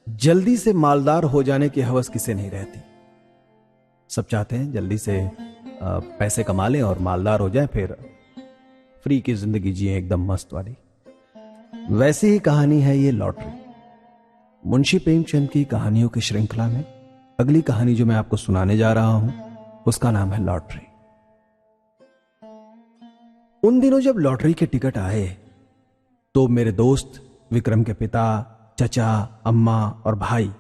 जल्दी से मालदार हो जाने की हवस किसे नहीं रहती। सब चाहते हैं जल्दी से पैसे कमा लें और मालदार हो जाएं, फिर फ्री की जिंदगी जिए एकदम मस्त वाली। वैसी ही कहानी है ये लॉटरी। मुंशी प्रेमचंद की कहानियों की श्रृंखला में अगली कहानी जो मैं आपको सुनाने जा रहा हूं उसका नाम है लॉटरी। उन दिनों जब लॉटरी के टिकट आए तो मेरे दोस्त विक्रम के पिता, चचा, अम्मा और भाई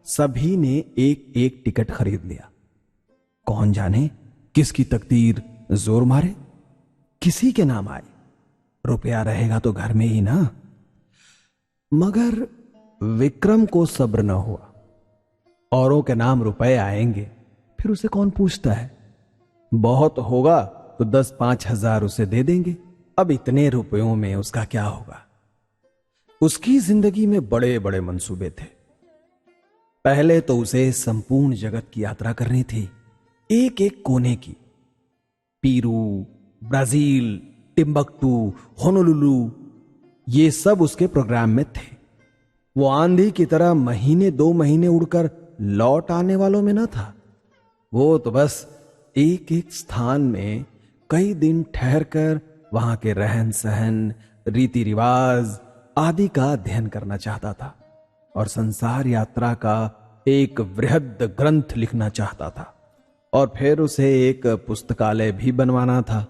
सभी ने एक एक टिकट खरीद लिया। कौन जाने किसकी तकदीर जोर मारे, किसी के नाम आए। रुपया रहेगा तो घर में ही ना। मगर विक्रम को सब्र न हुआ। औरों के नाम रुपए आएंगे, फिर उसे कौन पूछता है। बहुत होगा तो 10-5 हजार उसे दे देंगे। अब इतने रुपयों में उसका क्या होगा। उसकी जिंदगी में बड़े बड़े मंसूबे थे। पहले तो उसे संपूर्ण जगत की यात्रा करनी थी, एक एक कोने की। पीरू, ब्राजील, टिम्बकटू, होनोलुलु, ये सब उसके प्रोग्राम में थे। वो आंधी की तरह महीने 2 महीने उड़कर लौट आने वालों में न था। वो तो बस एक एक स्थान में कई दिन ठहरकर वहां के रहन सहन, रीति रिवाज आदि का अध्ययन करना चाहता था और संसार यात्रा का एक वृहद ग्रंथ लिखना चाहता था। और फिर उसे एक पुस्तकालय भी बनवाना था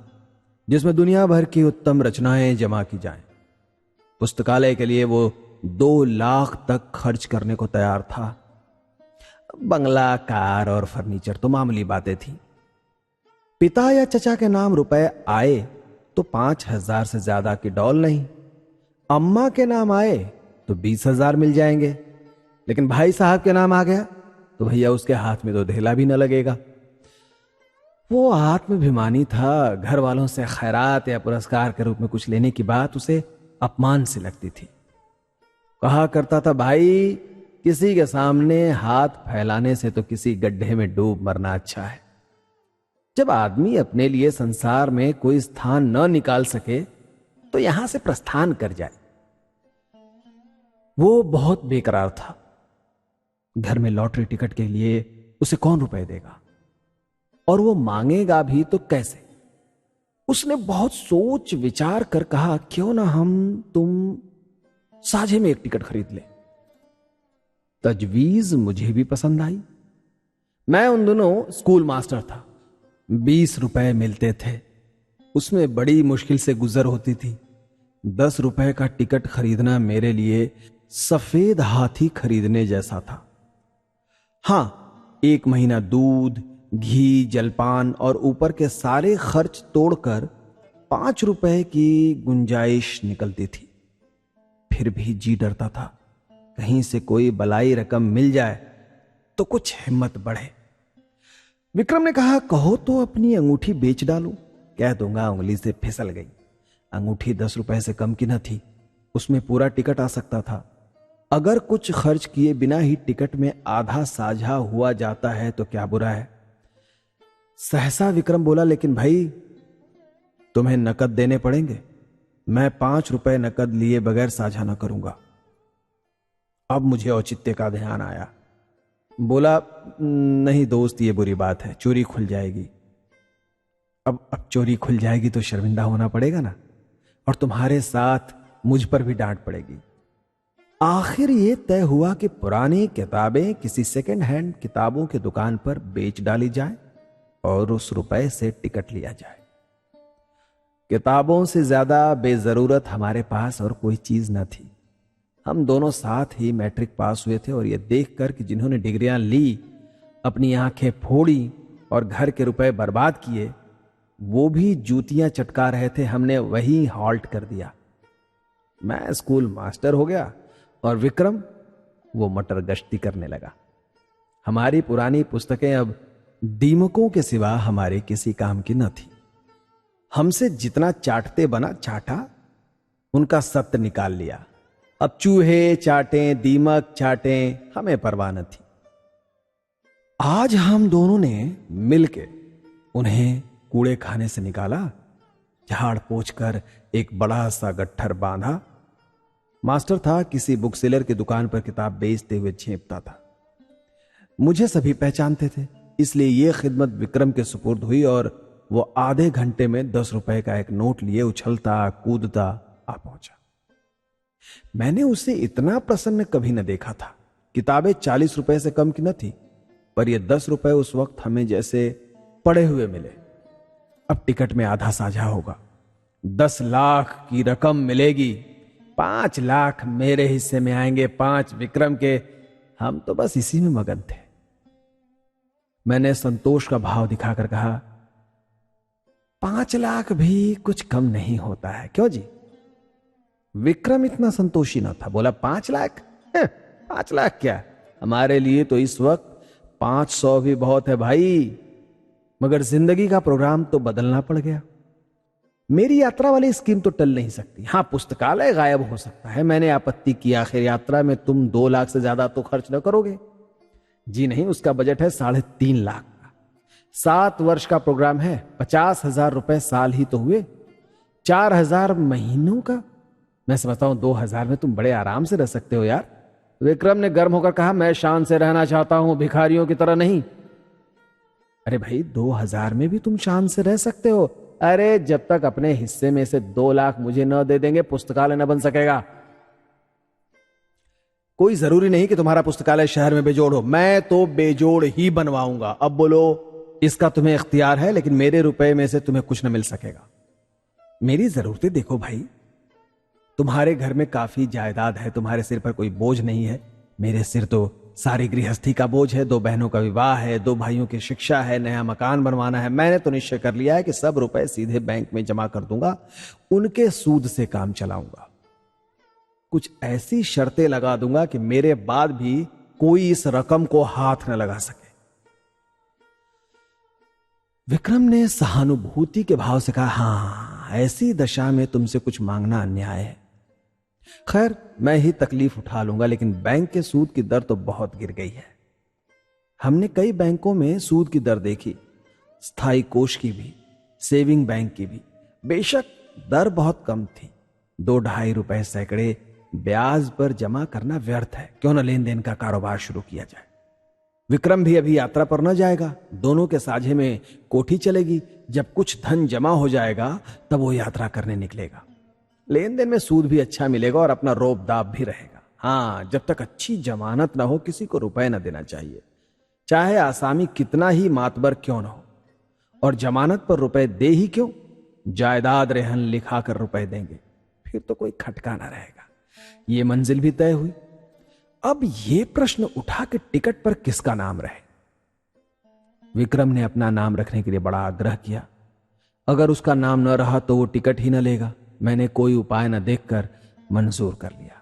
जिसमें दुनिया भर की उत्तम रचनाएं जमा की जाएं। पुस्तकालय के लिए वो 2 लाख तक खर्च करने को तैयार था। बंगला, कार और फर्नीचर तो मामूली बातें थी। पिता या चचा के नाम रुपए आए तो 5,000 से ज्यादा की डॉल नहीं। अम्मा के नाम आए तो 20,000 मिल जाएंगे। लेकिन भाई साहब के नाम आ गया तो भैया उसके हाथ में तो ढेला भी न लगेगा। वो आत्माभिमानी था। घर वालों से खैरात या पुरस्कार के रूप में कुछ लेने की बात उसे अपमान से लगती थी। कहा करता था, भाई किसी के सामने हाथ फैलाने से तो किसी गड्ढे में डूब मरना अच्छा है। जब आदमी अपने लिए संसार में कोई स्थान न निकाल सके तो यहां से प्रस्थान कर जाए। वो बहुत बेकरार था। घर में लॉटरी टिकट के लिए उसे कौन रुपए देगा, और वो मांगेगा भी तो कैसे। उसने बहुत सोच विचार कर कहा, क्यों ना हम तुम साझे में एक टिकट खरीद ले। तजवीज मुझे भी पसंद आई। मैं उन दिनों स्कूल मास्टर था। 20 रुपए मिलते थे, उसमें बड़ी मुश्किल से गुजर होती थी। 10 रुपए का टिकट खरीदना मेरे लिए सफेद हाथी खरीदने जैसा था। हां, 1 महीना दूध, घी, जलपान और ऊपर के सारे खर्च तोड़कर 5 रुपए की गुंजाइश निकलती थी। फिर भी जी डरता था, कहीं से कोई बलाई रकम मिल जाए तो कुछ हिम्मत बढ़े। विक्रम ने कहा, कहो तो अपनी अंगूठी बेच डालूं। कह दूंगा उंगली से फिसल गई। अंगूठी 10 रुपए से कम की न थी। उसमें पूरा टिकट आ सकता था। अगर कुछ खर्च किए बिना ही टिकट में आधा साझा हुआ जाता है तो क्या बुरा है। सहसा विक्रम बोला, लेकिन भाई तुम्हें नकद देने पड़ेंगे। मैं 5 रुपए नकद लिए बगैर साझा न करूंगा। अब मुझे औचित्य का ध्यान आया। बोला, नहीं दोस्त, ये बुरी बात है, चोरी खुल जाएगी। अब चोरी खुल जाएगी तो शर्मिंदा होना पड़ेगा ना, और तुम्हारे साथ मुझ पर भी डांट पड़ेगी। आखिर ये तय हुआ कि पुरानी किताबें किसी सेकंड हैंड किताबों की दुकान पर बेच डाली जाए और उस रुपए से टिकट लिया जाए। किताबों से ज्यादा बेजरूरत हमारे पास और कोई चीज न थी। हम दोनों साथ ही मैट्रिक पास हुए थे और यह देखकर कि जिन्होंने डिग्रियां ली अपनी आंखें फोड़ी और घर के रुपए बर्बाद किए, वो भी जूतियां चटका रहे थे, हमने वही हॉल्ट कर दिया। मैं स्कूल मास्टर हो गया और विक्रम वो मटर गश्ती करने लगा। हमारी पुरानी पुस्तकें अब दीमकों के सिवा हमारे किसी काम की न थी। हमसे जितना चाटते बना चाटा, उनका सत्य निकाल लिया। अब चूहे चाटें, दीमक चाटें, हमें परवाह न थी। आज हम दोनों ने मिलके उन्हें कूड़े खाने से निकाला, झाड़ पोंछ कर एक बड़ा सा गट्ठर बांधा मास्टर था, किसी बुक सेलर की दुकान पर किताब बेचते हुए झेपता था। मुझे सभी पहचानते थे, इसलिए यह खिदमत विक्रम के सुपुर्द हुई और वो आधे घंटे में 10 रुपए का एक नोट लिए उछलता कूदता आ पहुंचा। मैंने उसे इतना प्रसन्न कभी न देखा था। किताबें 40 रुपए से कम की न थी, पर ये 10 रुपए उस वक्त हमें जैसे पड़े हुए मिले। अब टिकट में आधा साझा होगा, 10 लाख की रकम मिलेगी, 5 लाख मेरे हिस्से में आएंगे, 5 विक्रम के। हम तो बस इसी में मगन थे। मैंने संतोष का भाव दिखाकर कहा, 5 लाख भी कुछ कम नहीं होता है, क्यों जी? विक्रम इतना संतोषी न था, बोला 5 लाख? 5 लाख क्या, हमारे लिए तो इस वक्त 500 भी बहुत है भाई। मगर जिंदगी का प्रोग्राम तो बदलना पड़ गया। मेरी यात्रा वाली स्कीम तो टल नहीं सकती। हां, पुस्तकालय गायब हो सकता है। मैंने आपत्ति की, आखिर यात्रा में तुम 2 लाख से ज्यादा तो खर्च न करोगे। जी नहीं, उसका बजट है 3.5 लाख का। 7 वर्ष का प्रोग्राम है, 50,000 रुपए साल ही तो हुए, 4,000 महीनों का। मैं समझता हूं 2,000 में तुम बड़े आराम से रह सकते हो यार। विक्रम ने गर्म होकर कहा, मैं शान से रहना चाहता हूं, भिखारियों की तरह नहीं। अरे भाई, 2,000 में भी तुम शान से रह सकते हो। अरे जब तक अपने हिस्से में से 2 लाख मुझे न दे देंगे, पुस्तकालय न बन सकेगा। कोई जरूरी नहीं कि तुम्हारा पुस्तकालय शहर में बेजोड़ हो, मैं तो बेजोड़ ही बनवाऊंगा। अब बोलो, इसका तुम्हें इख्तियार है, लेकिन मेरे रुपए में से तुम्हें कुछ न मिल सकेगा। मेरी जरूरतें देखो भाई, तुम्हारे घर में काफी जायदाद है, तुम्हारे सिर पर कोई बोझ नहीं है। मेरे सिर तो सारी गृहस्थी का बोझ है, 2 बहनों का विवाह है, 2 भाइयों की शिक्षा है, नया मकान बनवाना है। मैंने तो निश्चय कर लिया है कि सब रुपए सीधे बैंक में जमा कर दूंगा, उनके सूद से काम चलाऊंगा। कुछ ऐसी शर्तें लगा दूंगा कि मेरे बाद भी कोई इस रकम को हाथ न लगा सके। विक्रम ने सहानुभूति के भाव से कहा, हां, ऐसी दशा में तुमसे कुछ मांगना अन्याय है। खैर, मैं ही तकलीफ उठा लूंगा, लेकिन बैंक के सूद की दर तो बहुत गिर गई है। हमने कई बैंकों में सूद की दर देखी, स्थायी कोष की भी, सेविंग बैंक की भी। बेशक दर बहुत कम थी, 2-2.5 रुपए सैकड़े ब्याज पर जमा करना व्यर्थ है। क्यों न लेन देन का कारोबार शुरू किया जाए। विक्रम भी अभी यात्रा पर न जाएगा, दोनों के साझे में कोठी चलेगी। जब कुछ धन जमा हो जाएगा तब वो यात्रा करने निकलेगा। लेन देन में सूद भी अच्छा मिलेगा और अपना रोब दाब भी रहेगा। हां, जब तक अच्छी जमानत ना हो, किसी को रुपए न देना चाहिए, चाहे आसामी कितना ही मातबर क्यों ना हो। और जमानत पर रुपए दे ही क्यों, जायदाद रेहन लिखा कर रुपए देंगे, फिर तो कोई खटका ना रहेगा। ये मंजिल भी तय हुई। अब यह प्रश्न उठा कि टिकट पर किसका नाम रहे। विक्रम ने अपना नाम रखने के लिए बड़ा आग्रह किया। अगर उसका नाम न रहा तो वो टिकट ही न लेगा। मैंने कोई उपाय न देखकर मंजूर कर लिया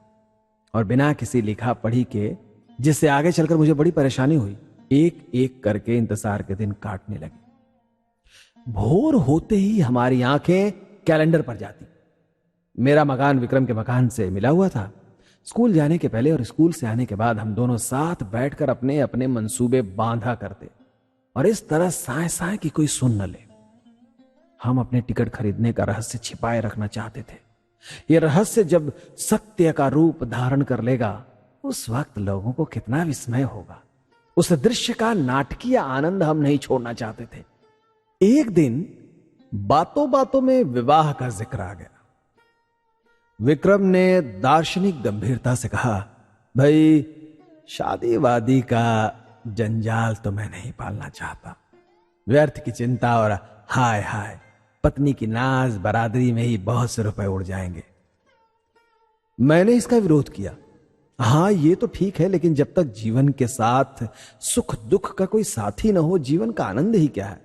और बिना किसी लिखा पढ़ी के, जिससे आगे चलकर मुझे बड़ी परेशानी हुई, एक एक करके इंतजार के दिन काटने लगे। भोर होते ही हमारी आंखें कैलेंडर पर जाती। मेरा मकान विक्रम के मकान से मिला हुआ था। स्कूल जाने के पहले और स्कूल से आने के बाद हम दोनों साथ बैठकर अपने अपने मंसूबे बांधा करते, और इस तरह साए साए की कोई सुन न ले। हम अपने टिकट खरीदने का रहस्य छिपाए रखना चाहते थे। यह रहस्य जब सत्य का रूप धारण कर लेगा, उस वक्त लोगों को कितना विस्मय होगा। उस दृश्य का नाटकीय आनंद हम नहीं छोड़ना चाहते थे। एक दिन बातों बातों में विवाह का जिक्र आ गया। विक्रम ने दार्शनिक गंभीरता से कहा, भाई, शादी वादी का जंजाल तो मैं नहीं पालना चाहता। व्यर्थ की चिंता और हाय हाय पत्नी की नाज बरादरी में ही बहुत से रुपए उड़ जाएंगे। मैंने इसका विरोध किया। हां, ये तो ठीक है, लेकिन जब तक जीवन के साथ सुख दुख का कोई साथी ना हो, जीवन का आनंद ही क्या है।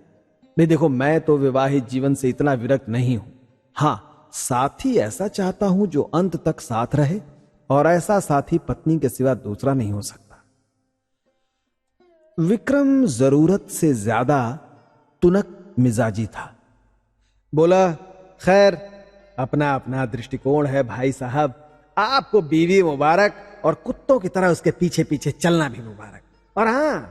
नहीं देखो, मैं तो विवाहित जीवन से इतना विरक्त नहीं हूं। हां, साथी ऐसा चाहता हूं जो अंत तक साथ रहे, और ऐसा साथी पत्नी के सिवा दूसरा नहीं हो सकता। विक्रम जरूरत से ज्यादा तुनक मिजाजी था। बोला, खैर, अपना अपना दृष्टिकोण है भाई साहब। आपको बीवी मुबारक और कुत्तों की तरह उसके पीछे पीछे चलना भी मुबारक। और हां,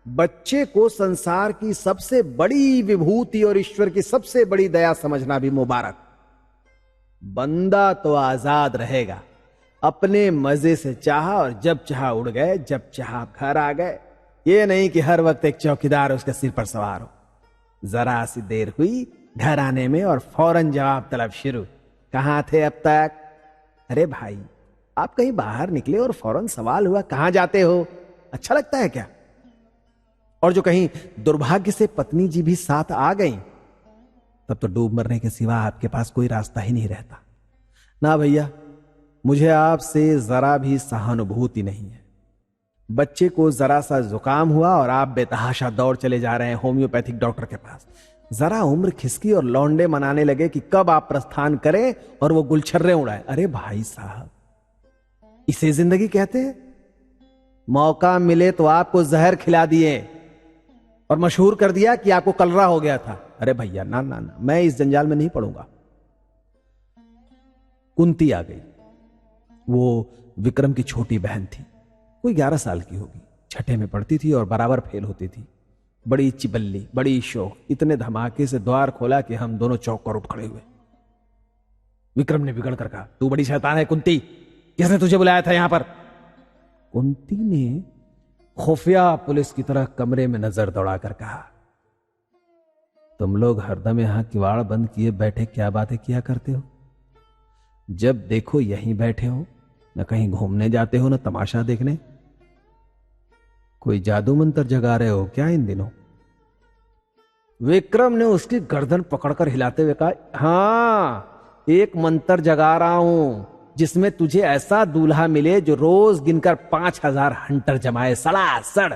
बच्चे को संसार की सबसे बड़ी विभूति और ईश्वर की सबसे बड़ी दया समझना भी मुबारक। बंदा तो आजाद रहेगा, अपने मजे से चाहा और जब चाहा उड़ गए, जब चाहा घर आ गए। ये नहीं कि हर वक्त एक चौकीदार उसके सिर पर सवार हो। जरा सी देर हुई घर आने में और फौरन जवाब तलब शुरू। कहां थे अब तक? अरे भाई, आप कहीं बाहर निकले और फौरन सवाल हुआ कहां जाते हो? अच्छा लगता है क्या? और जो कहीं दुर्भाग्य से पत्नी जी भी साथ आ गई, तब तो डूब मरने के सिवा आपके पास कोई रास्ता ही नहीं रहता। ना भैया, मुझे आपसे जरा भी सहानुभूति नहीं है। बच्चे को जरा सा जुकाम हुआ और आप बेतहाशा दौड़ चले जा रहे हैं होम्योपैथिक डॉक्टर के पास। जरा उम्र खिसकी और लौंडे मनाने लगे कि कब आप प्रस्थान करें और वो गुलछर्रे उड़ाए। अरे भाई साहब, इसे जिंदगी कहते हैं? मौका मिले तो आपको जहर खिला दिए और मशहूर कर दिया कि आपको कलरा हो गया था। अरे भैया, ना ना ना, मैं इस जंजाल में नहीं पड़ूंगा। कुंती आ गई। वो विक्रम की छोटी बहन थी, कोई 11 साल की होगी। छठे में पढ़ती थी और बराबर फेल होती थी। बड़ी चिबल्ली, बड़ी शौक। इतने धमाके से द्वार खोला कि हम दोनों चौक पर उठ खड़े हुए। विक्रम ने बिगड़ कर कहा, तू बड़ी शैतान है कुंती, किसने तुझे बुलाया था यहां पर? कुंती ने खुफिया पुलिस की तरह कमरे में नजर दौड़ाकर कहा, तुम लोग हरदम यहां किवाड़ बंद किए बैठे क्या बातें किया करते हो? जब देखो यहीं बैठे हो, न कहीं घूमने जाते हो, न तमाशा देखने। कोई जादू मंत्र जगा रहे हो क्या इन दिनों? विक्रम ने उसकी गर्दन पकड़कर हिलाते हुए कहा, हां, एक मंत्र जगा रहा हूं जिसमें तुझे ऐसा दूल्हा मिले जो रोज गिनकर 5000 हंटर जमाए सड़ासड़।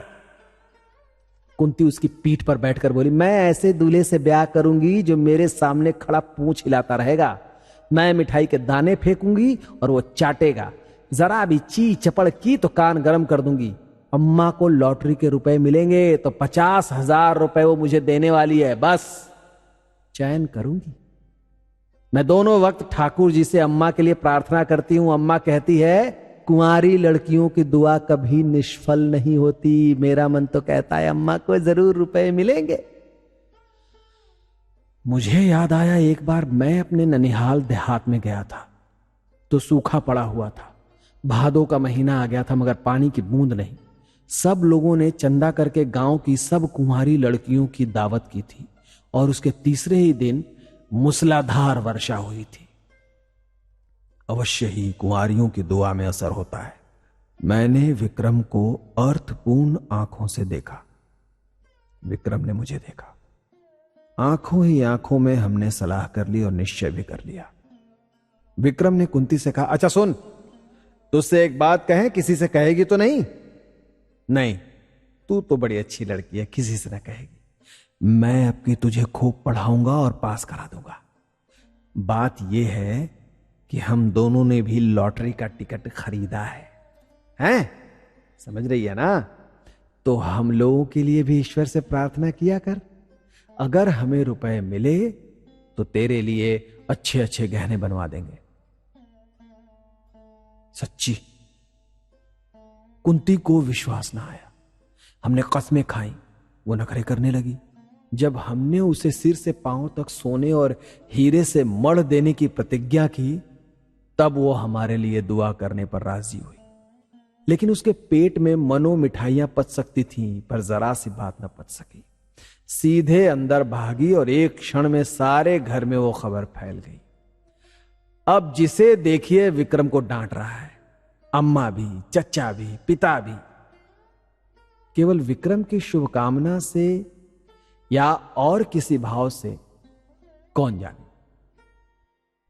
कुंती उसकी पीठ पर बैठकर बोली, मैं ऐसे दूल्हे से ब्याह करूंगी जो मेरे सामने खड़ा पूंछ हिलाता रहेगा। मैं मिठाई के दाने फेंकूंगी और वो चाटेगा। जरा भी ची चपड़ की तो कान गरम कर दूंगी। अम्मा को लॉटरी के रुपए मिलेंगे तो 50,000 रुपए वो मुझे देने वाली है, बस चैन करूंगी। मैं दोनों वक्त ठाकुर जी से अम्मा के लिए प्रार्थना करती हूं। अम्मा कहती है, कुंवारी लड़कियों की दुआ कभी निष्फल नहीं होती। मेरा मन तो कहता है अम्मा को जरूर रुपए मिलेंगे। मुझे याद आया, एक बार मैं अपने ननिहाल देहात में गया था तो सूखा पड़ा हुआ था। भादों का महीना आ गया था मगर पानी की बूंद नहीं। सब लोगों ने चंदा करके गांव की सब कुंवारी लड़कियों की दावत की थी और उसके तीसरे ही दिन मूसलाधार वर्षा हुई थी। अवश्य ही कुंवारियों की दुआ में असर होता है। मैंने विक्रम को अर्थपूर्ण आंखों से देखा। विक्रम ने मुझे देखा। आंखों ही आंखों में हमने सलाह कर ली और निश्चय भी कर लिया। विक्रम ने कुंती से कहा, अच्छा सुन, तुझसे एक बात कहें, किसी से कहेगी तो नहीं? नहीं, तू तो बड़ी अच्छी लड़की है, किसी से ना कहेगी। मैं अब की तुझे खूब पढ़ाऊंगा और पास करा दूंगा। बात यह है कि हम दोनों ने भी लॉटरी का टिकट खरीदा है, हैं? समझ रही है ना? तो हम लोगों के लिए भी ईश्वर से प्रार्थना किया कर। अगर हमें रुपए मिले तो तेरे लिए अच्छे अच्छे गहने बनवा देंगे। सच्ची? कुंती को विश्वास ना आया। हमने कस्में खाई, वो नखरे करने लगी। जब हमने उसे सिर से पांव तक सोने और हीरे से मढ़ देने की प्रतिज्ञा की, तब वो हमारे लिए दुआ करने पर राजी हुई। लेकिन उसके पेट में मनो मिठाइयां पच सकती थीं, पर जरा सी बात न पच सकी। सीधे अंदर भागी और एक क्षण में सारे घर में वो खबर फैल गई। अब जिसे देखिए विक्रम को डांट रहा है, अम्मा भी, चचा भी, पिता भी। केवल विक्रम की शुभकामना से या और किसी भाव से कौन जाने,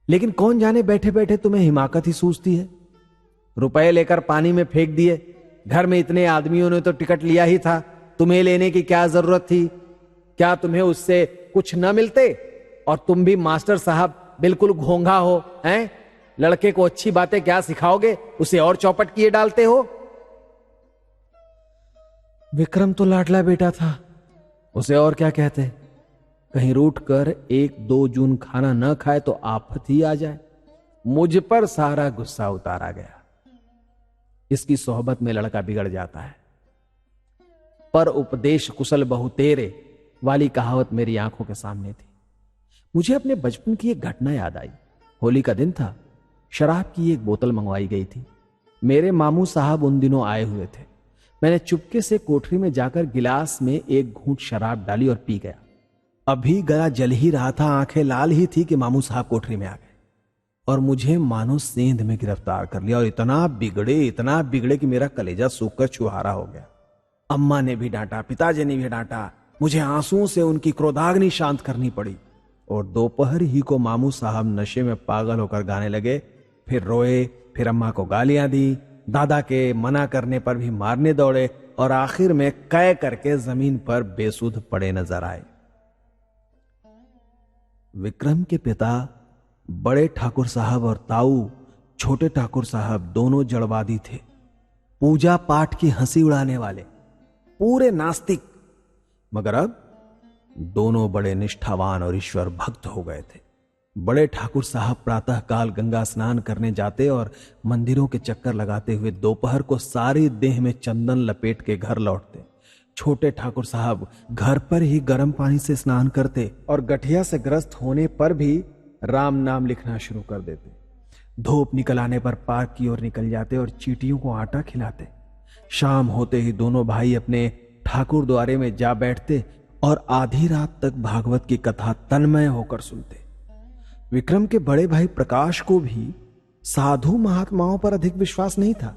लेकिन कौन जाने बैठे बैठे तुम्हें हिमाकत ही सूझती है। रुपए लेकर पानी में फेंक दिए। घर में इतने आदमियों ने तो टिकट लिया ही था, तुम्हें लेने की क्या जरूरत थी? क्या तुम्हें उससे कुछ न मिलते? और तुम भी मास्टर साहब बिल्कुल घोंघा हो, हैं? लड़के को अच्छी बातें क्या सिखाओगे, उसे और चौपट किए डालते हो। विक्रम तो लाडला बेटा था, उसे और क्या कहते। कहीं रूठ कर 1-2 जून खाना न खाए तो आफत ही आ जाए। मुझ पर सारा गुस्सा उतारा गया। इसकी सोहबत में लड़का बिगड़ जाता है। पर उपदेश कुशल बहु तेरे वाली कहावत मेरी आंखों के सामने थी। मुझे अपने बचपन की एक घटना याद आई। होली का दिन था। शराब की एक बोतल मंगवाई गई थी। मेरे मामू साहब उन दिनों आए हुए थे। मैंने चुपके से कोठरी में जाकर गिलास में एक घूंट शराब डाली और पी गया। अभी गला जल ही रहा था, आंखें लाल ही थी कि मामू साहब कोठरी में आ गए और मुझे मानो सेंध में गिरफ्तार कर लिया और इतना बिगड़े कि मेरा कलेजा सूखकर छुहारा हो गया। अम्मा ने भी डांटा, पिताजी ने भी डांटा। मुझे आंसुओं से उनकी क्रोधाग्नि शांत करनी पड़ी और दोपहर ही को मामू साहब नशे में पागल होकर गाने लगे। फिर रोए, फिर अम्मा को गालियां दी, दादा के मना करने पर भी मारने दौड़े और आखिर में कै करके जमीन पर बेसुध पड़े नजर आए। विक्रम के पिता बड़े ठाकुर साहब और ताऊ छोटे ठाकुर साहब दोनों जड़वादी थे, पूजा पाठ की हंसी उड़ाने वाले, पूरे नास्तिक। मगर अब दोनों बड़े निष्ठावान और ईश्वर भक्त हो गए थे। बड़े ठाकुर साहब प्रातः काल गंगा स्नान करने जाते और मंदिरों के चक्कर लगाते हुए दोपहर को सारी देह में चंदन लपेट के घर लौटते। छोटे ठाकुर साहब घर पर ही गर्म पानी से स्नान करते और गठिया से ग्रस्त होने पर भी राम नाम लिखना शुरू कर देते। धूप निकल आने पर पार्क की ओर निकल जाते और चींटियों को आटा खिलाते। शाम होते ही दोनों भाई अपने ठाकुर द्वारे में जा बैठते और आधी रात तक भागवत की कथा तन्मय होकर सुनते। विक्रम के बड़े भाई प्रकाश को भी साधु महात्माओं पर अधिक विश्वास नहीं था।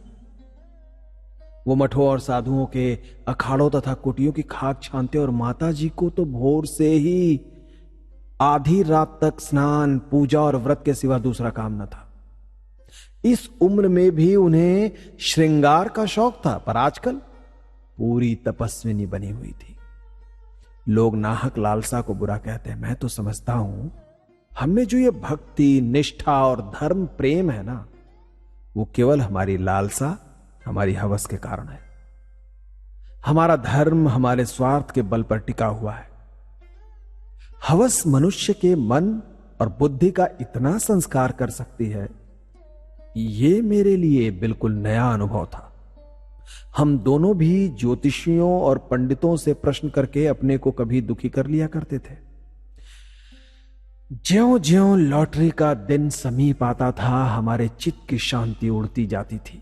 वो मठों और साधुओं के अखाड़ों तथा कुटियों की खाक छानते और माता जी को तो भोर से ही आधी रात तक स्नान, पूजा और व्रत के सिवा दूसरा काम न था। इस उम्र में भी उन्हें श्रृंगार का शौक था, पर आजकल पूरी तपस्विनी बनी हुई थी। लोग नाहक लालसा को बुरा कहते हैं, मैं तो समझता हूं हमें जो ये भक्ति, निष्ठा और धर्म प्रेम है ना, वो केवल हमारी लालसा, हमारी हवस के कारण है। हमारा धर्म हमारे स्वार्थ के बल पर टिका हुआ है। हवस मनुष्य के मन और बुद्धि का इतना संस्कार कर सकती है, ये मेरे लिए बिल्कुल नया अनुभव था। हम दोनों भी ज्योतिषियों और पंडितों से प्रश्न करके अपने को कभी दुखी कर लिया करते थे। ज्यों ज्यों लॉटरी का दिन समीप आता था, हमारे चित्त की शांति उड़ती जाती थी।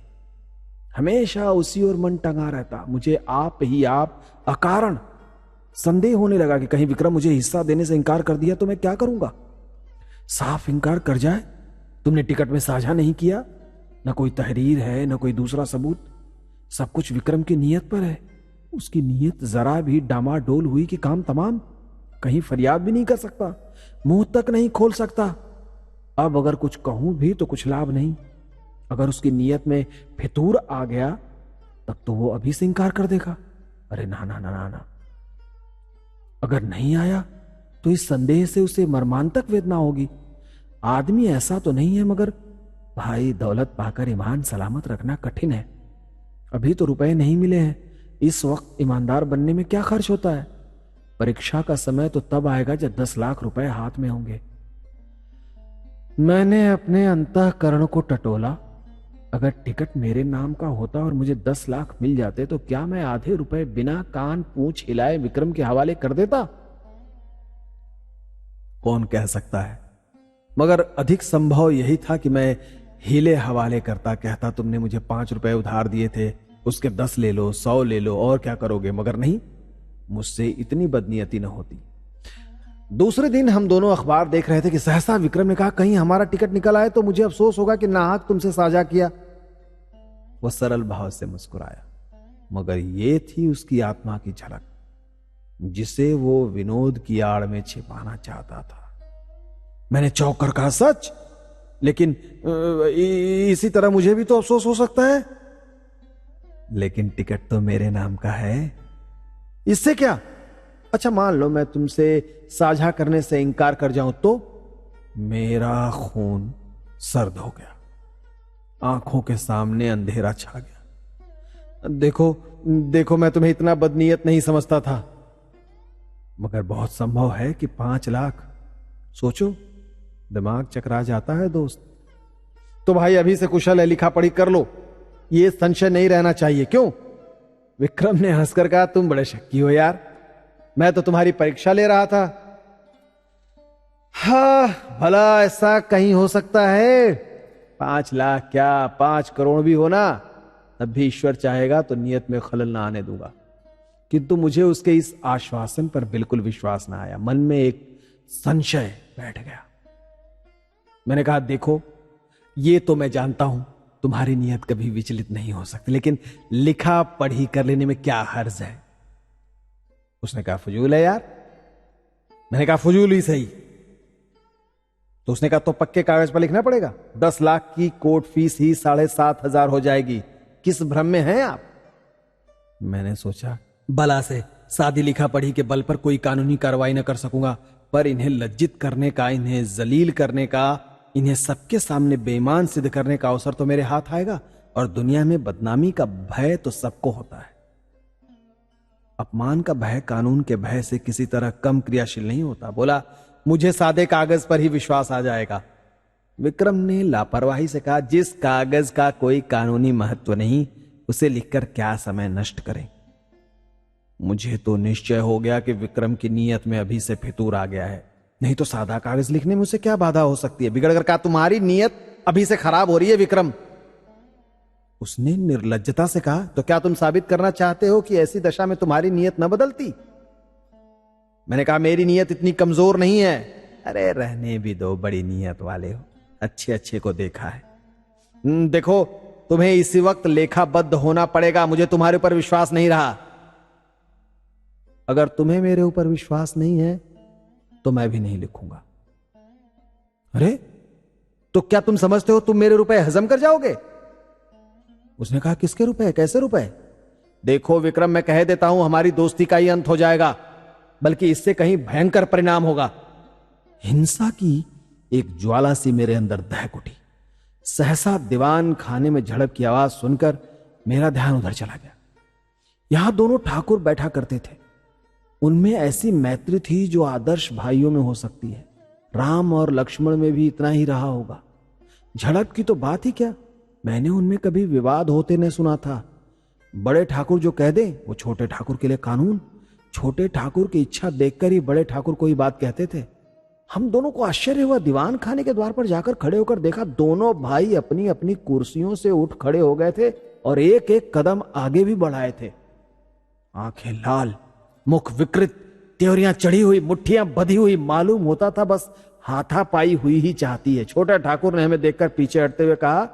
हमेशा उसी ओर मन टंगा रहता। मुझे आप अकारण संदेह होने लगा कि कहीं विक्रम मुझे हिस्सा देने से इंकार कर दिया तो मैं क्या करूंगा। साफ इंकार कर जाए, तुमने टिकट में साझा नहीं किया, न कोई तहरीर है न कोई दूसरा सबूत, सब कुछ विक्रम की नीयत पर है। उसकी नीयत जरा भी डामाडोल हुई कि काम तमाम। कहीं फरियाद भी नहीं कर सकता, मुंह तक नहीं खोल सकता। अब अगर कुछ कहूं भी तो कुछ लाभ नहीं। अगर उसकी नीयत में फितूर आ गया तब तो वो अभी से इंकार कर देगा। अरे ना ना ना ना ना, अगर नहीं आया तो इस संदेह से उसे मर्मांतक वेदना होगी। आदमी ऐसा तो नहीं है, मगर भाई दौलत पाकर ईमान सलामत रखना कठिन है। अभी तो रुपए नहीं मिले हैं, इस वक्त ईमानदार बनने में क्या खर्च होता है। परीक्षा का समय तो तब आएगा जब 10 लाख रुपए हाथ में होंगे। मैंने अपने अंतःकरण को टटोला। अगर टिकट मेरे नाम का होता और मुझे 10 लाख मिल जाते तो क्या मैं आधे रुपए बिना कान पूंछ हिलाए विक्रम के हवाले कर देता? कौन कह सकता है, मगर अधिक संभव यही था कि मैं हीले हवाले करता। कहता तुमने मुझे 5 रुपए उधार दिए थे, उसके 10 ले लो, 100 ले लो, और क्या करोगे। मगर नहीं, मुझसे इतनी बदनीयती न होती। दूसरे दिन हम दोनों अखबार देख रहे थे कि सहसा विक्रम ने कहा, कहीं हमारा टिकट निकल आए तो मुझे अफसोस होगा कि नाहक तुमसे साझा किया। वह सरल भाव से मुस्कुराया, मगर यह थी उसकी आत्मा की झलक, जिसे वो विनोद की आड़ में छिपाना चाहता था। मैंने चौंक कर कहा, सच? लेकिन इसी तरह मुझे भी तो अफसोस हो सकता है। लेकिन टिकट तो मेरे नाम का है। इससे क्या? अच्छा, मान लो मैं तुमसे साझा करने से इंकार कर जाऊं तो? मेरा खून सर्द हो गया, आंखों के सामने अंधेरा छा गया। देखो मैं तुम्हें इतना बदनीयत नहीं समझता था, मगर बहुत संभव है कि 5 लाख। सोचो, दिमाग चकरा जाता है दोस्त। तो भाई अभी से कुशल है, लिखा पढ़ी कर लो, यह संशय नहीं रहना चाहिए। क्यों? विक्रम ने हंसकर कहा, तुम बड़े शक्की हो यार, मैं तो तुम्हारी परीक्षा ले रहा था। हाँ, भला ऐसा कहीं हो सकता है? 5 लाख क्या 5 करोड़ भी हो ना, तब भी ईश्वर चाहेगा तो नियत में खलल ना आने दूंगा। किंतु मुझे उसके इस आश्वासन पर बिल्कुल विश्वास ना आया। मन में एक संशय बैठ गया। मैंने कहा, देखो ये तो मैं जानता हूं तुम्हारी नियत कभी विचलित नहीं हो सकती, लेकिन लिखा पढ़ी कर लेने में क्या हर्ज है। उसने कहा, फजूल है यार। मैंने कहा, फजूल ही सही। तो उसने कहा, तो पक्के कागज पर लिखना पड़ेगा। 10 लाख की कोर्ट फीस ही 7,500 हो जाएगी। किस भ्रम में हैं आप? मैंने सोचा, बला से सादी लिखा पढ़ी के बल पर कोई कानूनी कार्रवाई न कर सकूंगा, पर इन्हें लज्जित करने का, इन्हें जलील करने का, इन्हें सबके सामने बेईमान सिद्ध करने का अवसर तो मेरे हाथ आएगा। और दुनिया में बदनामी का भय तो सबको होता है, अपमान का भय कानून के भय से किसी तरह कम क्रियाशील नहीं होता। बोला, मुझे सादे कागज पर ही विश्वास आ जाएगा। विक्रम ने लापरवाही से कहा, जिस कागज का कोई कानूनी महत्व नहीं, उसे लिखकर क्या समय नष्ट करें। मुझे तो निश्चय हो गया कि विक्रम की नीयत में अभी से फितूर आ गया है, नहीं तो सादा कागज लिखने में उसे क्या बाधा हो सकती है। बिगड़ कर कहा, तुम्हारी नीयत अभी से खराब हो रही है विक्रम। उसने निर्लज्जता से कहा, तो क्या तुम साबित करना चाहते हो कि ऐसी दशा में तुम्हारी नीयत न बदलती? मैंने कहा, मेरी नीयत इतनी कमजोर नहीं है। अरे रहने भी दो, बड़ी नीयत वाले हो, अच्छे अच्छे को देखा है। देखो, तुम्हें इसी वक्त लेखाबद्ध होना पड़ेगा, मुझे तुम्हारे ऊपर विश्वास नहीं रहा। अगर तुम्हें मेरे ऊपर विश्वास नहीं है तो मैं भी नहीं लिखूंगा। अरे तो क्या तुम समझते हो तुम मेरे रुपए हजम कर जाओगे? उसने कहा, किसके रुपए, कैसे रुपए? देखो विक्रम, मैं कह देता हूं, हमारी दोस्ती का ही अंत हो जाएगा, बल्कि इससे कहीं भयंकर परिणाम होगा। हिंसा की एक ज्वाला सी मेरे अंदर दहक उठी। सहसा दीवान खाने में झड़प की आवाज सुनकर मेरा ध्यान उधर चला गया। यहां दोनों ठाकुर बैठा करते थे। उनमें ऐसी मैत्री थी जो आदर्श भाइयों में हो सकती है। राम और लक्ष्मण में भी इतना ही रहा होगा। झड़प की तो बात ही क्या, मैंने उनमें कभी विवाद होते न सुना था। बड़े ठाकुर जो कह दे वो छोटे ठाकुर के लिए कानून। छोटे ठाकुर की इच्छा देखकर ही बड़े ठाकुर कोई बात कहते थे। हम दोनों को आश्चर्य हुआ। दीवान खाने के द्वार पर जाकर खड़े होकर देखा, दोनों भाई अपनी अपनी कुर्सियों से उठ खड़े हो गए थे और एक एक कदम आगे भी बढ़ाए थे। आंखें लाल, मुख विकृत, त्योरियां चढ़ी हुई, मुट्ठियां बधी हुई, मालूम होता था बस हाथापाई हुई ही चाहती है। छोटा ठाकुर ने हमें देखकर पीछे हटते हुए कहा,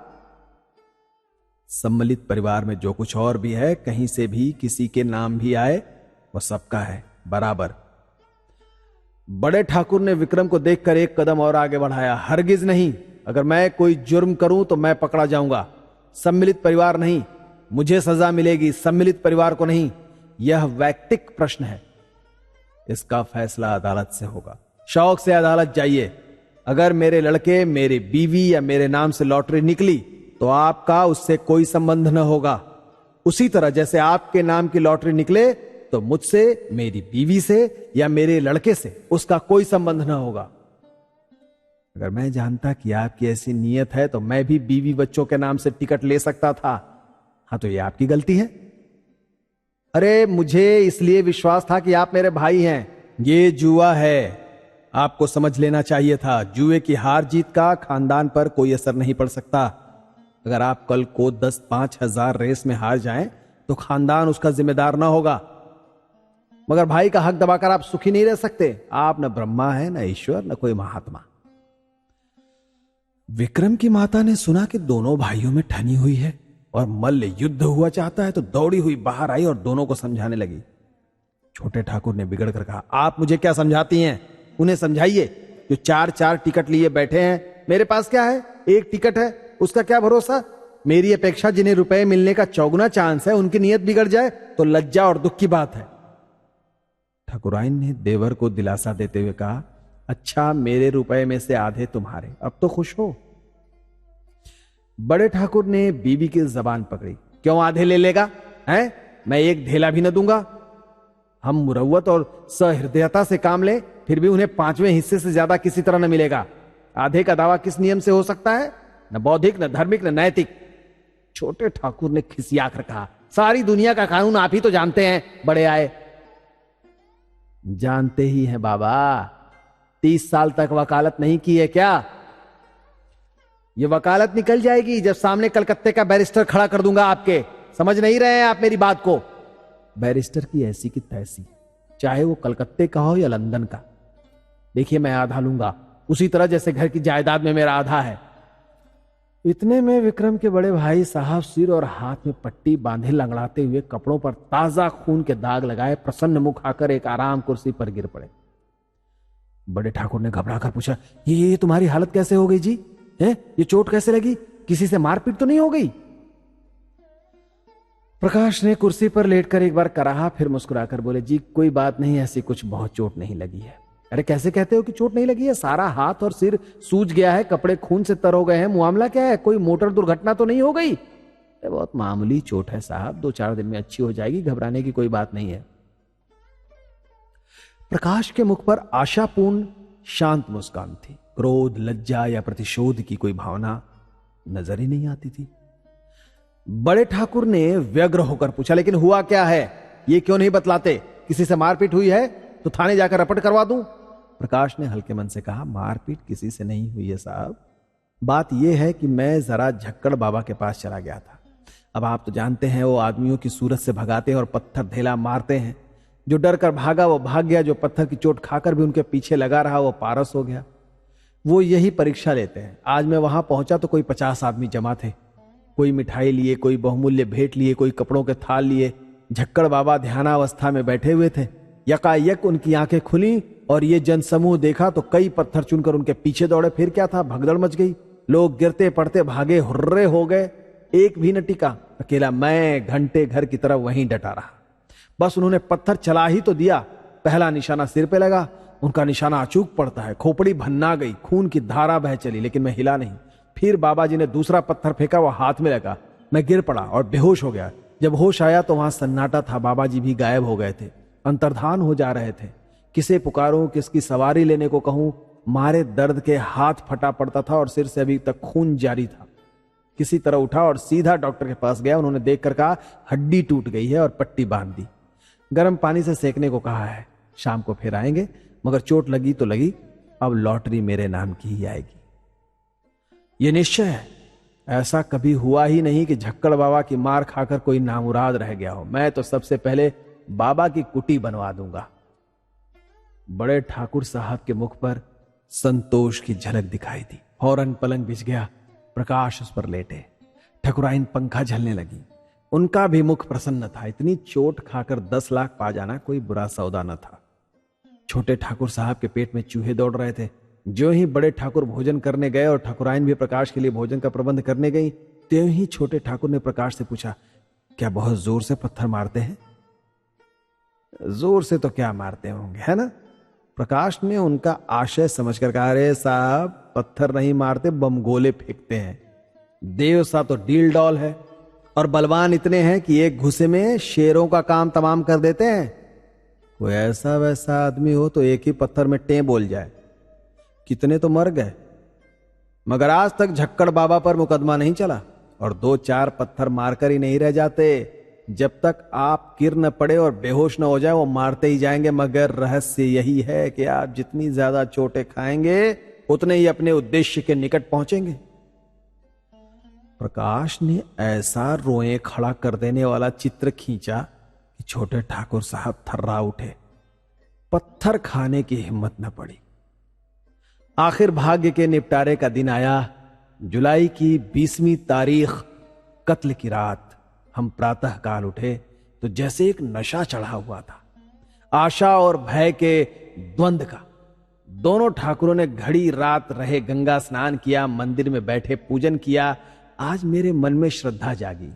सम्मिलित परिवार में जो कुछ और भी है, कहीं से भी किसी के नाम भी आए, वो सबका है बराबर। बड़े ठाकुर ने विक्रम को देखकर एक कदम और आगे बढ़ाया। हरगिज नहीं, अगर मैं कोई जुर्म करूं तो मैं पकड़ा जाऊंगा। सम्मिलित परिवार नहीं, मुझे सजा मिलेगी, सम्मिलित परिवार को नहीं। यह वैयक्तिक प्रश्न है, इसका फैसला अदालत से होगा। शौक से अदालत जाइए। अगर मेरे लड़के, मेरी बीवी या मेरे नाम से लॉटरी निकली तो आपका उससे कोई संबंध न होगा। उसी तरह जैसे आपके नाम की लॉटरी निकले तो मुझसे, मेरी बीवी से या मेरे लड़के से उसका कोई संबंध न होगा। अगर मैं जानता कि आपकी ऐसी नीयत है तो मैं भी बीवी बच्चों के नाम से टिकट ले सकता था। हाँ, तो ये आपकी गलती है। अरे मुझे इसलिए विश्वास था कि आप मेरे भाई हैं। ये जुआ है, आपको समझ लेना चाहिए था। जुए की हार जीत का खानदान पर कोई असर नहीं पड़ सकता। अगर आप कल को 10-5 हजार रेस में हार जाएं तो खानदान उसका जिम्मेदार ना होगा, मगर भाई का हक दबाकर आप सुखी नहीं रह सकते। आप न ब्रह्मा है, न ईश्वर, न कोई महात्मा। विक्रम की माता ने सुना कि दोनों भाइयों में ठनी हुई है और मल्ल युद्ध हुआ चाहता है, तो दौड़ी हुई बाहर आई और दोनों को समझाने लगी। छोटे ठाकुर ने बिगड़ कर कहा, आप मुझे क्या समझाती हैं? उन्हें समझाइए जो 4-4 टिकट लिए बैठे हैं। मेरे पास क्या है, एक टिकट है, उसका क्या भरोसा। मेरी अपेक्षा जिन्हें रुपए मिलने का चौगुना चांस है, उनकी नीयत बिगड़ जाए तो लज्जा और दुख की बात है। ठाकुराइन ने देवर को दिलासा देते हुए कहा, अच्छा, मेरे रुपए में से आधे तुम्हारे, अब तो खुश हो। बड़े ठाकुर ने बीवी की जबान पकड़ी, क्यों आधे ले लेगा हैं? मैं एक ढेला भी न दूंगा। हम मुरव्वत और सहृदयता से काम लें, फिर भी उन्हें 5वें हिस्से से ज्यादा किसी तरह न मिलेगा। आधे का दावा किस नियम से हो सकता है? न बौद्धिक, न धार्मिक, न नैतिक। छोटे ठाकुर ने खिसिया कर कहा, सारी दुनिया का कानून आप ही तो जानते हैं, बड़े आए। जानते ही हैं बाबा, 30 साल तक वकालत नहीं की है क्या? ये वकालत निकल जाएगी जब सामने कलकत्ते का बैरिस्टर खड़ा कर दूंगा आपके। समझ नहीं रहे हैं आप मेरी बात को? बैरिस्टर की ऐसी की तैसी, चाहे वो कलकत्ते का हो या लंदन का। देखिए मैं आधा लूंगा, उसी तरह जैसे घर की जायदाद में मेरा आधा है। इतने में विक्रम के बड़े भाई साहब सिर और हाथ में पट्टी बांधे लंगड़ाते हुए, कपड़ों पर ताजा खून के दाग लगाए, प्रसन्न मुख आकर एक आराम कुर्सी पर गिर पड़े। बड़े ठाकुर ने घबरा कर पूछा, ये तुम्हारी हालत कैसे हो गई जी? ये चोट कैसे लगी? किसी से मारपीट तो नहीं हो गई? प्रकाश ने कुर्सी पर लेटकर एक बार कराहा, फिर मुस्कुराकर बोले, जी कोई बात नहीं, ऐसी कुछ बहुत चोट नहीं लगी है। अरे कैसे कहते हो कि चोट नहीं लगी है? सारा हाथ और सिर सूज गया है, कपड़े खून से तर हो गए हैं, मामला क्या है? कोई मोटर दुर्घटना तो नहीं हो गई? बहुत मामूली चोट है साहब, 2-4 दिन में अच्छी हो जाएगी, घबराने की कोई बात नहीं है। प्रकाश के मुख पर आशापूर्ण शांत मुस्कान थी। क्रोध, लज्जा या प्रतिशोध की कोई भावना नजर ही नहीं आती थी। बड़े ठाकुर ने व्यग्र होकर पूछा, लेकिन हुआ क्या है? ये क्यों नहीं बतलाते? किसी से मारपीट हुई है तो थाने जाकर रपट करवा दूं? प्रकाश ने हल्के मन से कहा, मारपीट किसी से नहीं हुई है साहब। बात यह है कि मैं जरा झक्कड़ बाबा के पास चला गया था। अब आप तो जानते हैं वो आदमियों की सूरत से भगाते हैं और पत्थर ढेला मारते हैं। जो डर कर भागा वो भाग गया, जो पत्थर की चोट खाकर भी उनके पीछे लगा रहा वो पारस हो गया। वो यही परीक्षा लेते हैं। आज मैं वहां पहुंचा तो कोई 50 आदमी जमा थे। कोई मिठाई लिए, कोई बहुमूल्य भेंट लिए, कोई कपड़ों के थाल लिए। झक्कड़ बाबा ध्यानावस्था में बैठे हुए थे। यकायक उनकी आंखें खुली और ये जनसमूह देखा तो कई पत्थर चुनकर उनके पीछे दौड़े। फिर क्या था, भगदड़ मच गई। लोग गिरते पड़ते भागे, हुर्रे हो गए। एक भी न टिका। अकेला मैं घंटे घर की तरफ वहीं डटा रहा। बस उन्होंने पत्थर चला ही तो दिया। पहला निशाना सिर पे लगा। उनका निशाना अचूक पड़ता है। खोपड़ी भन्ना गई, खून की धारा बह चली, लेकिन मैं हिला नहीं। फिर बाबा जी ने दूसरा पत्थर फेंका, वो हाथ में लगा। मैं गिर पड़ा और बेहोश हो गया। जब होश आया तो वहां सन्नाटा था। बाबा जी भी गायब हो गए थे, अंतर्धान हो जा रहे थे। किसे पुकारूं, किसकी सवारी लेने को कहूं? मारे दर्द के हाथ फटा पड़ता था और सिर से अभी तक खून जारी था। किसी तरह उठा और सीधा डॉक्टर के पास गया। उन्होंने देखकर कहा, हड्डी टूट गई है और पट्टी बांध दी। गर्म पानी से सेकने को कहा है। शाम को फिर आएंगे, मगर चोट लगी तो लगी, अब लॉटरी मेरे नाम की ही आएगी। यह निश्चय है। ऐसा कभी हुआ ही नहीं कि झक्कड़ बाबा की मार खाकर कोई नामुराद रह गया हो। मैं तो सबसे पहले बाबा की कुटी बनवा दूंगा। बड़े ठाकुर साहब के मुख पर संतोष की झलक दिखाई दी। फौरन पलंग बिछ गया। प्रकाश उस पर लेटे। ठकुराइन पंखा झलने लगी। उनका भी मुख प्रसन्न था। इतनी चोट खाकर 10 लाख पा जाना कोई बुरा सौदा न था। छोटे ठाकुर साहब के पेट में चूहे दौड़ रहे थे। जो ही बड़े ठाकुर भोजन करने गए और ठकुराइन भी प्रकाश के लिए भोजन का प्रबंध करने गई, त्यों ही छोटे ठाकुर ने प्रकाश से पूछा, क्या बहुत जोर से पत्थर मारते हैं? जोर से तो क्या मारते होंगे, है ना? प्रकाश ने उनका आशय समझकर कहा, अरे साहब, पत्थर नहीं मारते, बमगोले फेंकते हैं। देव सा तो डील डॉल है और बलवान इतने हैं कि एक घुसे में शेरों का काम तमाम कर देते हैं। कोई ऐसा वैसा आदमी हो तो एक ही पत्थर में टें बोल जाए। कितने तो मर गए, मगर आज तक झक्कड़ बाबा पर मुकदमा नहीं चला। और 2-4 पत्थर मारकर ही नहीं रह जाते। जब तक आप गिर न पड़े और बेहोश न हो जाए, वो मारते ही जाएंगे। मगर रहस्य यही है कि आप जितनी ज्यादा चोटें खाएंगे उतने ही अपने उद्देश्य के निकट पहुंचेंगे। प्रकाश ने ऐसा रोए खड़ा कर देने वाला चित्र खींचा कि छोटे ठाकुर साहब थर्रा उठे। पत्थर खाने की हिम्मत न पड़ी। आखिर भाग्य के निपटारे का दिन आया। जुलाई की 20वीं तारीख, कत्ल की रात। हम प्रातः काल उठे तो जैसे एक नशा चढ़ा हुआ था, आशा और भय के द्वंद्व का। दोनों ठाकुरों ने घड़ी रात रहे गंगा स्नान किया, मंदिर में बैठे पूजन किया। आज मेरे मन में श्रद्धा जागी।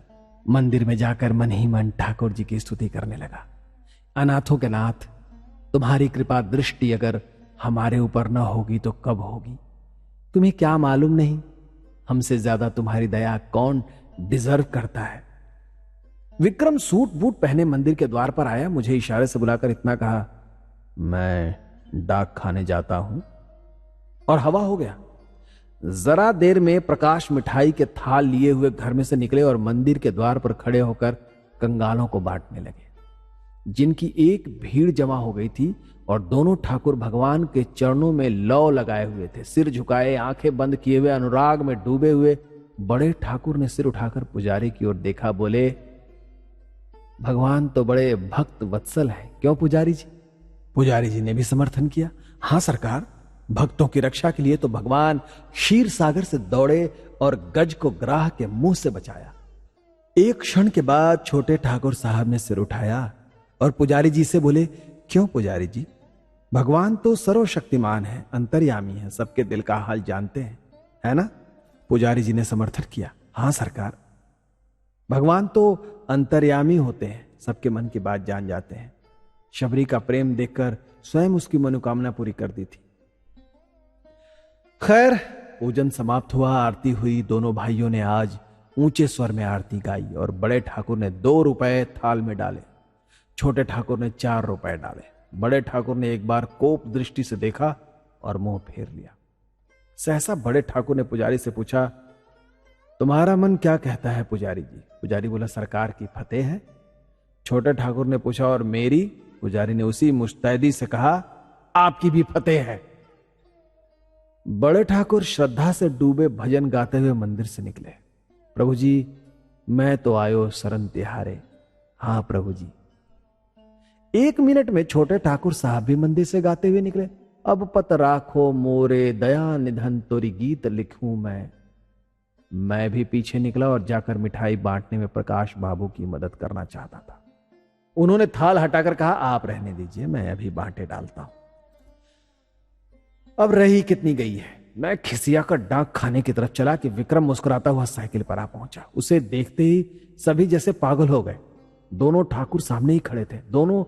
मंदिर में जाकर मन ही मन ठाकुर जी की स्तुति करने लगा। अनाथों के नाथ, तुम्हारी कृपा दृष्टि अगर हमारे ऊपर न होगी तो कब होगी? तुम्हें क्या मालूम नहीं, हमसे ज्यादा तुम्हारी दया कौन डिजर्व करता है। विक्रम सूट बूट पहने मंदिर के द्वार पर आया। मुझे इशारे से बुलाकर इतना कहा, मैं डाक खाने जाता हूं, और हवा हो गया। जरा देर में प्रकाश मिठाई के थाल लिए हुए घर में से निकले और मंदिर के द्वार पर खड़े होकर कंगालों को बांटने लगे। जिनकी एक भीड़ जमा हो गई थी और दोनों ठाकुर भगवान के चरणों में लौ लगाए हुए थे, सिर झुकाए, आंखें बंद किए हुए, अनुराग में डूबे हुए। बड़े ठाकुर ने सिर उठाकर पुजारी की ओर देखा, बोले, भगवान तो बड़े भक्त वत्सल हैं, क्यों पुजारी जी? पुजारी जी ने भी समर्थन किया, हां सरकार, भक्तों की रक्षा के लिए तो भगवान क्षीर सागर से दौड़े और गज को ग्राह के मुंह से बचाया। एक क्षण के बाद छोटे ठाकुर साहब ने सिर उठाया और पुजारी जी से बोले, क्यों पुजारी जी? भगवान तो सर्वशक्तिमान है, अंतर्यामी है, सबके दिल का हाल जानते हैं, है ना? पुजारी जी ने समर्थन किया, हां सरकार, भगवान तो अंतर्यामी होते हैं, सबके मन की बात जान जाते हैं। शबरी का प्रेम देखकर स्वयं उसकी मनोकामना पूरी कर दी थी। खैर, पूजन समाप्त हुआ, आरती हुई। दोनों भाइयों ने आज ऊंचे स्वर में आरती गाई और बड़े ठाकुर ने 2 रुपए थाल में डाले, छोटे ठाकुर ने 4 रुपए डाले। बड़े ठाकुर ने एक बार कोप दृष्टि से देखा और मुंह फेर लिया। सहसा बड़े ठाकुर ने पुजारी से पूछा, तुम्हारा मन क्या कहता है पुजारी जी? पुजारी बोला, सरकार की फतेह है। छोटे ठाकुर ने पूछा, और मेरी? पुजारी ने उसी मुस्तैदी से कहा, आपकी भी फतेह है। बड़े ठाकुर श्रद्धा से डूबे भजन गाते हुए मंदिर से निकले। प्रभु जी, मैं तो आयो शरण तिहारे। हां प्रभु जी। 1 मिनट में छोटे ठाकुर साहब भी मंदिर से गाते हुए निकले। अब पत राखो मोरे दया निधन तोरी गीत लिखूं मैं भी पीछे निकला और जाकर मिठाई बांटने में प्रकाश बाबू की मदद करना चाहता था। उन्होंने थाल हटाकर कहा, आप रहने दीजिए, मैं अभी बांटे डालता हूं। अब रही कितनी गई है। मैं खिसिया कर डाक खाने की तरफ चला कि विक्रम मुस्कुराता हुआ साइकिल पर आ पहुंचा। उसे देखते ही सभी जैसे पागल हो गए। दोनों ठाकुर सामने ही खड़े थे, दोनों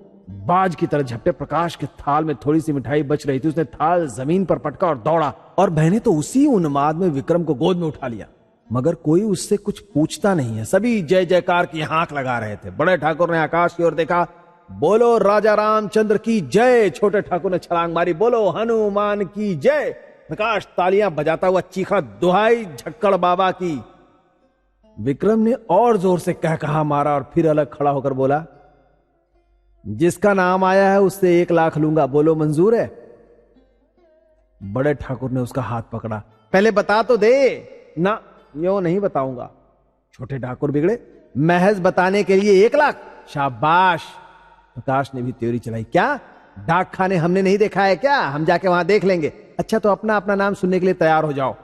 बाज की तरह झपटे। प्रकाश के थाल में थोड़ी सी मिठाई बच रही थी, उसने थाल जमीन पर पटका और दौड़ा, और मैंने तो उसी उन्माद में विक्रम को गोद में उठा लिया। मगर कोई उससे कुछ पूछता नहीं है, सभी जय जयकार की हाक लगा रहे थे। बड़े ठाकुर ने आकाश की ओर देखा, बोलो राजा रामचंद्र की जय। छोटे ठाकुर ने छलांग मारी, बोलो हनुमान की जय। प्रकाश तालियां बजाता हुआ चीखा, दुहाई झक्कड़ बाबा की। विक्रम ने और जोर से कह कहा मारा और फिर अलग खड़ा होकर बोला, जिसका नाम आया है उससे 1 लाख लूंगा, बोलो मंजूर है? बड़े ठाकुर ने उसका हाथ पकड़ा, पहले बता तो दे। ना, यो नहीं बताऊंगा। छोटे ठाकुर बिगड़े, महज बताने के लिए 1 लाख? शाबाश। प्रकाश ने भी त्योरी चलाई, क्या डाक खाने हमने नहीं देखा है क्या? हम जाके वहां देख लेंगे। अच्छा, तो अपना अपना नाम सुनने के लिए तैयार हो जाओ।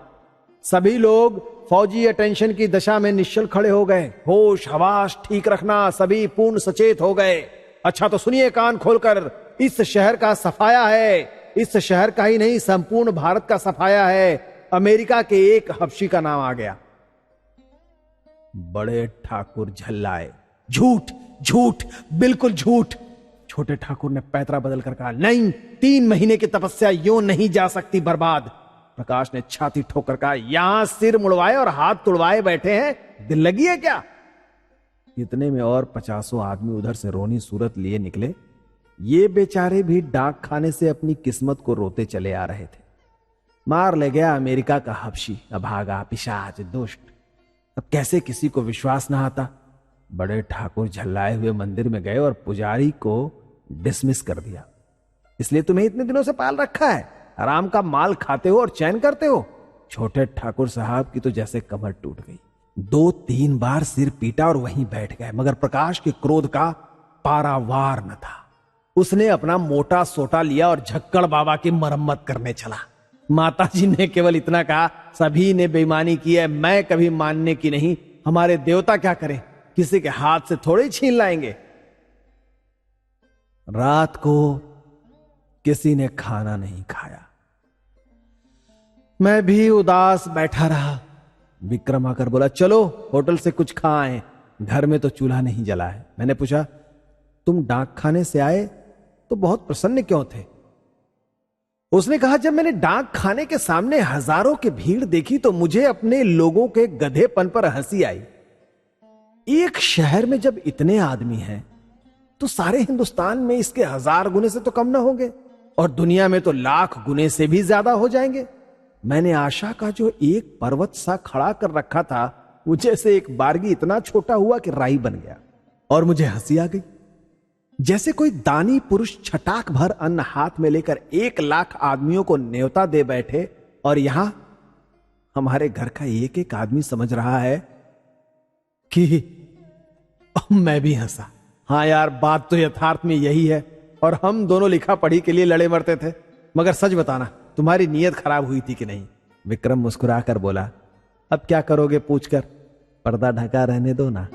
सभी लोग फौजी अटेंशन की दशा में निश्चल खड़े हो गए। होश हवास ठीक रखना, सभी पूर्ण सचेत हो गए। अच्छा तो सुनिए कान खोलकर, इस शहर का सफाया है। इस शहर का ही नहीं, संपूर्ण भारत का सफाया है। अमेरिका के एक हबशी का नाम आ गया। बड़े ठाकुर झल्लाए, झूठ झूठ, बिल्कुल झूठ। छोटे ठाकुर ने पैतरा बदल कर कहा, नहीं, 3 महीने की तपस्या यूं नहीं जा सकती बर्बाद। प्रकाश ने छाती ठोकर कहा, यहां सिर मुड़वाए और हाथ तुड़वाए बैठे हैं, दिल लगी है क्या? इतने में और 50 आदमी उधर से रोनी सूरत लिए निकले। ये बेचारे भी डाक खाने से अपनी किस्मत को रोते चले आ रहे थे। मार ले गया अमेरिका का हबशी, अभागा, पिशाच, दुष्ट। अब कैसे किसी को विश्वास ना आता। बड़े ठाकुर झल्लाए हुए मंदिर में गए और पुजारी को डिसमिस कर दिया। इसलिए तुम्हें इतने दिनों से पाल रखा है, आराम का माल खाते हो और चैन करते हो। छोटे ठाकुर साहब की तो जैसे कमर टूट गई। 2-3 बार सिर पीटा और वहीं बैठ गए, मगर प्रकाश के क्रोध का पारावार न था। उसने अपना मोटा सोटा लिया और झक्कड़ बाबा की मरम्मत करने चला। माताजी ने केवल इतना कहा, सभी ने बेईमानी की है, मैं कभी मानने की नहीं। हमारे देवता क्या करें, किसी के हाथ से थोड़े छीन लाएंगे। रात को किसी ने खाना नहीं खाया। मैं भी उदास बैठा रहा। विक्रम आकर बोला, चलो होटल से कुछ खा आए, घर में तो चूल्हा नहीं जला है। मैंने पूछा, तुम डाक खाने से आए तो बहुत प्रसन्न क्यों थे? उसने कहा, जब मैंने डाक खाने के सामने हजारों की भीड़ देखी तो मुझे अपने लोगों के गधेपन पर हंसी आई। एक शहर में जब इतने आदमी हैं तो सारे हिंदुस्तान में इसके 1000 गुने से तो कम ना होंगे, और दुनिया में तो लाख गुने से भी ज्यादा हो जाएंगे। मैंने आशा का जो एक पर्वत सा खड़ा कर रखा था, वो जैसे एक बारगी इतना छोटा हुआ कि राई बन गया, और मुझे हंसी आ गई। जैसे कोई दानी पुरुष छटाक भर अन्न हाथ में लेकर 1 लाख आदमियों को न्योता दे बैठे, और यहां हमारे घर का एक एक आदमी समझ रहा है कि मैं भी हंसा। हां यार, बात तो यथार्थ में यही है, और हम दोनों लिखा पढ़ी के लिए लड़े मरते थे। मगर सच बताना, तुम्हारी नीयत खराब हुई थी कि नहीं? विक्रम मुस्कुराकर बोला, अब क्या करोगे पूछकर, पर्दा ढका रहने दो ना।